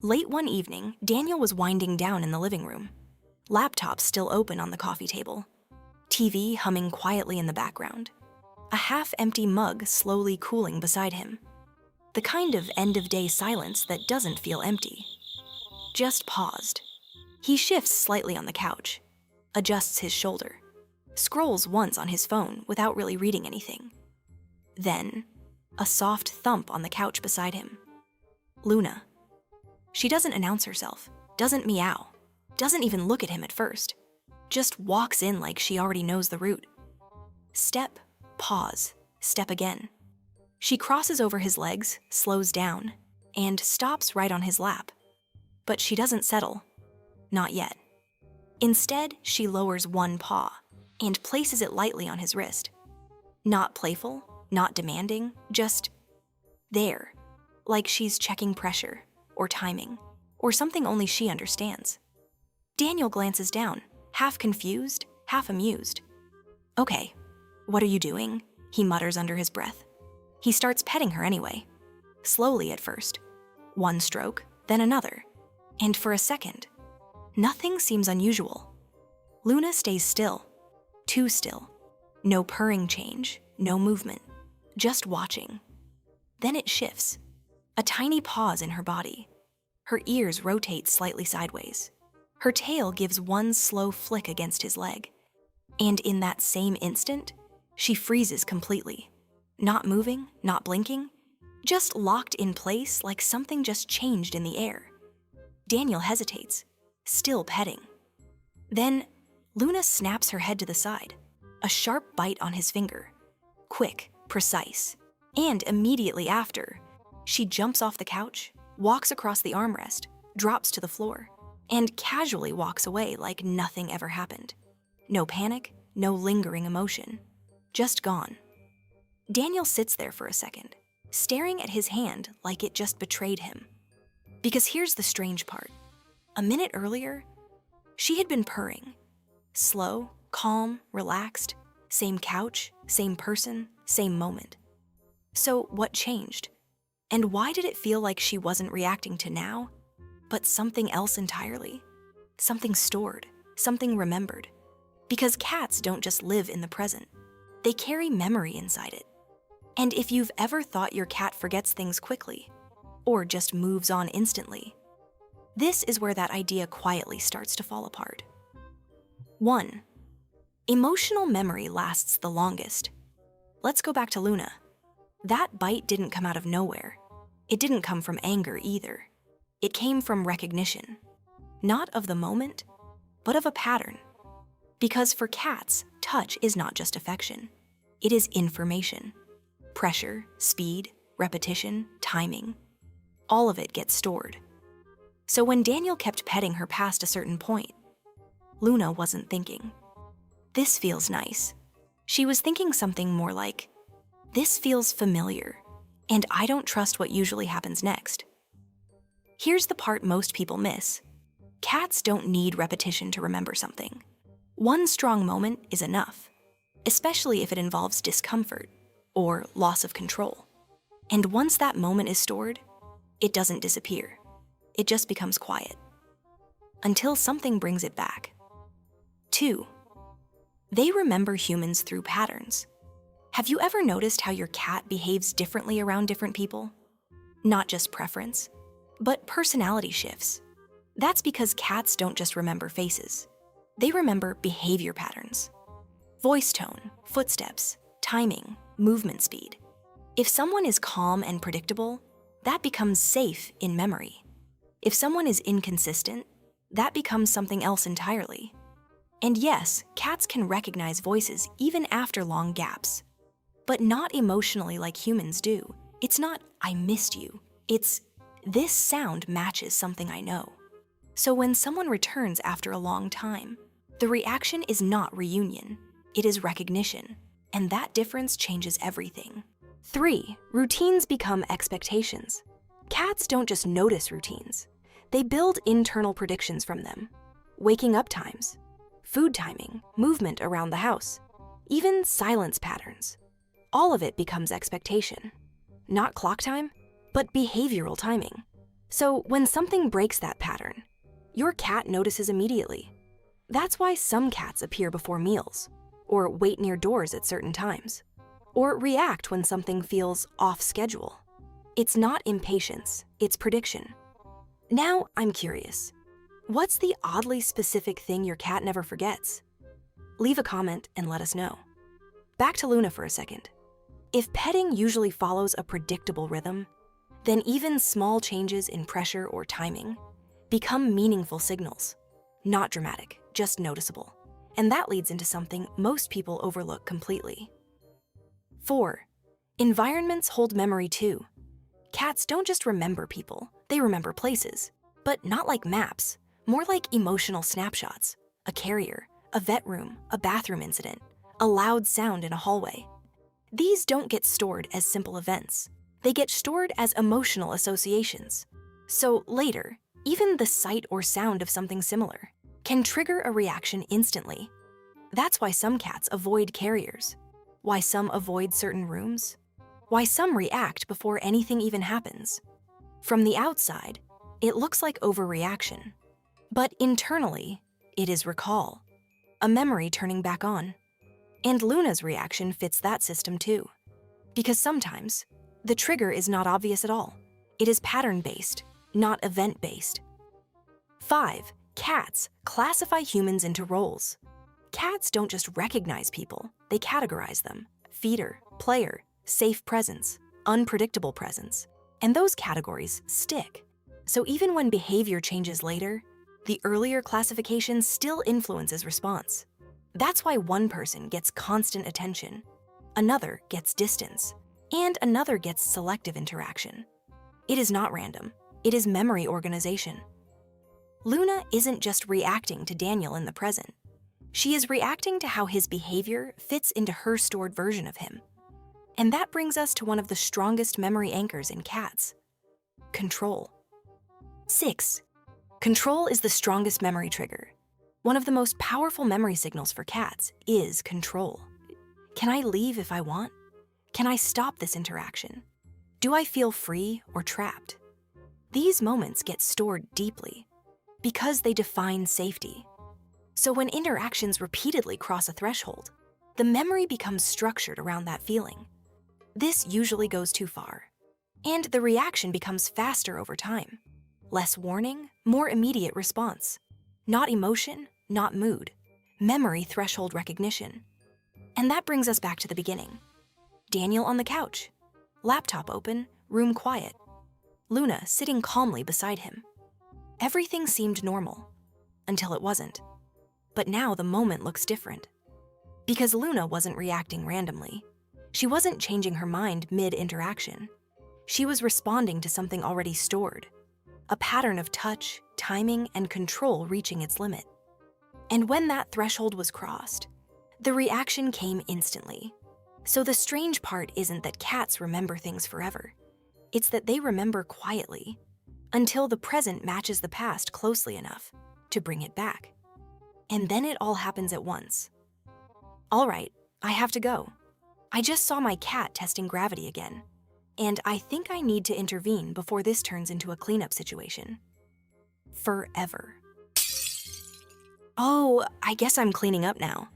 Late one evening, Daniel was winding down in the living room. Laptop still open on the coffee table. TV humming quietly in the background. A half-empty mug slowly cooling beside him. The kind of end-of-day silence that doesn't feel empty. Just paused. He shifts slightly on the couch, adjusts his shoulder, scrolls once on his phone without really reading anything. Then, a soft thump on the couch beside him. Luna. She doesn't announce herself, doesn't meow, doesn't even look at him at first. Just walks in like she already knows the route. Step, pause, step again. She crosses over his legs, slows down, and stops right on his lap. But she doesn't settle. Not yet. Instead, she lowers one paw and places it lightly on his wrist. Not playful, not demanding, just there, like she's checking pressure, or timing, or something only she understands. Daniel glances down, half confused, half amused. "Okay, what are you doing?" he mutters under his breath. He starts petting her anyway. Slowly at first. One stroke, then another. And for a second, nothing seems unusual. Luna stays still. Too still. No purring change, no movement. Just watching. Then it shifts. A tiny pause in her body. Her ears rotate slightly sideways. Her tail gives one slow flick against his leg. And in that same instant, she freezes completely. Not moving, not blinking, just locked in place like something just changed in the air. Daniel hesitates, still petting. Then, Luna snaps her head to the side, a sharp bite on his finger. Quick, precise. And immediately after, she jumps off the couch, walks across the armrest, drops to the floor, and casually walks away like nothing ever happened. No panic, no lingering emotion. Just gone. Daniel sits there for a second, staring at his hand like it just betrayed him. Because here's the strange part. A minute earlier, she had been purring. Slow, calm, relaxed, same couch, same person, same moment. So what changed? And why did it feel like she wasn't reacting to now, but something else entirely? Something stored, something remembered. Because cats don't just live in the present. They carry memory inside it. And if you've ever thought your cat forgets things quickly, or just moves on instantly, this is where that idea quietly starts to fall apart. 1. Emotional memory lasts the longest. Let's go back to Luna. That bite didn't come out of nowhere. It didn't come from anger either. It came from recognition. Not of the moment, but of a pattern. Because for cats, touch is not just affection. It is information. Pressure, speed, repetition, timing. All of it gets stored. So when Daniel kept petting her past a certain point, Luna wasn't thinking, "This feels nice." She was thinking something more like, "This feels familiar, and I don't trust what usually happens next." Here's the part most people miss. Cats don't need repetition to remember something. One strong moment is enough, especially if it involves discomfort or loss of control. And once that moment is stored, it doesn't disappear. It just becomes quiet. Until something brings it back. 2. They remember humans through patterns. Have you ever noticed how your cat behaves differently around different people? Not just preference, but personality shifts. That's because cats don't just remember faces. They remember behavior patterns. Voice tone, footsteps, timing, movement speed. If someone is calm and predictable, that becomes safe in memory. If someone is inconsistent, that becomes something else entirely. And yes, cats can recognize voices even after long gaps. But not emotionally like humans do. It's not, "I missed you." It's, "This sound matches something I know." So when someone returns after a long time, the reaction is not reunion. It is recognition. And that difference changes everything. 3. Routines become expectations. Cats don't just notice routines. They build internal predictions from them. Waking up times, food timing, movement around the house, even silence patterns. All of it becomes expectation. Not clock time, but behavioral timing. So when something breaks that pattern, your cat notices immediately. That's why some cats appear before meals, or wait near doors at certain times, or react when something feels off schedule. It's not impatience, it's prediction. Now I'm curious. What's the oddly specific thing your cat never forgets? Leave a comment and let us know. Back to Luna for a second. If petting usually follows a predictable rhythm, then even small changes in pressure or timing become meaningful signals. Not dramatic, just noticeable. And that leads into something most people overlook completely. 4. Environments hold memory too. Cats don't just remember people, they remember places. But not like maps, more like emotional snapshots. A carrier, a vet room, a bathroom incident, a loud sound in a hallway. These don't get stored as simple events. They get stored as emotional associations. So later, even the sight or sound of something similar can trigger a reaction instantly. That's why some cats avoid carriers, why some avoid certain rooms, why some react before anything even happens. From the outside, it looks like overreaction. But internally, it is recall, a memory turning back on. And Luna's reaction fits that system too. Because sometimes, the trigger is not obvious at all. It is pattern-based, not event-based. 5. Cats classify humans into roles. Cats don't just recognize people, they categorize them. Feeder, player, safe presence, unpredictable presence. And those categories stick. So even when behavior changes later, the earlier classification still influences response. That's why one person gets constant attention, another gets distance, and another gets selective interaction. It is not random, it is memory organization. Luna isn't just reacting to Daniel in the present. She is reacting to how his behavior fits into her stored version of him. And that brings us to one of the strongest memory anchors in cats: control. 6. Control is the strongest memory trigger. One of the most powerful memory signals for cats is control. Can I leave if I want? Can I stop this interaction? Do I feel free or trapped? These moments get stored deeply because they define safety. So when interactions repeatedly cross a threshold, the memory becomes structured around that feeling. This usually goes too far, and the reaction becomes faster over time. Less warning, more immediate response. Not emotion, not mood. Memory threshold recognition. And that brings us back to the beginning. Daniel on the couch. Laptop open, room quiet. Luna sitting calmly beside him. Everything seemed normal, until it wasn't. But now the moment looks different. Because Luna wasn't reacting randomly. She wasn't changing her mind mid-interaction. She was responding to something already stored. A pattern of touch, timing, and control reaching its limit. And when that threshold was crossed, the reaction came instantly. So the strange part isn't that cats remember things forever. It's that they remember quietly, until the present matches the past closely enough to bring it back. And then it all happens at once. All right, I have to go. I just saw my cat testing gravity again. And I think I need to intervene before this turns into a cleanup situation. FurEver. Oh, I guess I'm cleaning up now.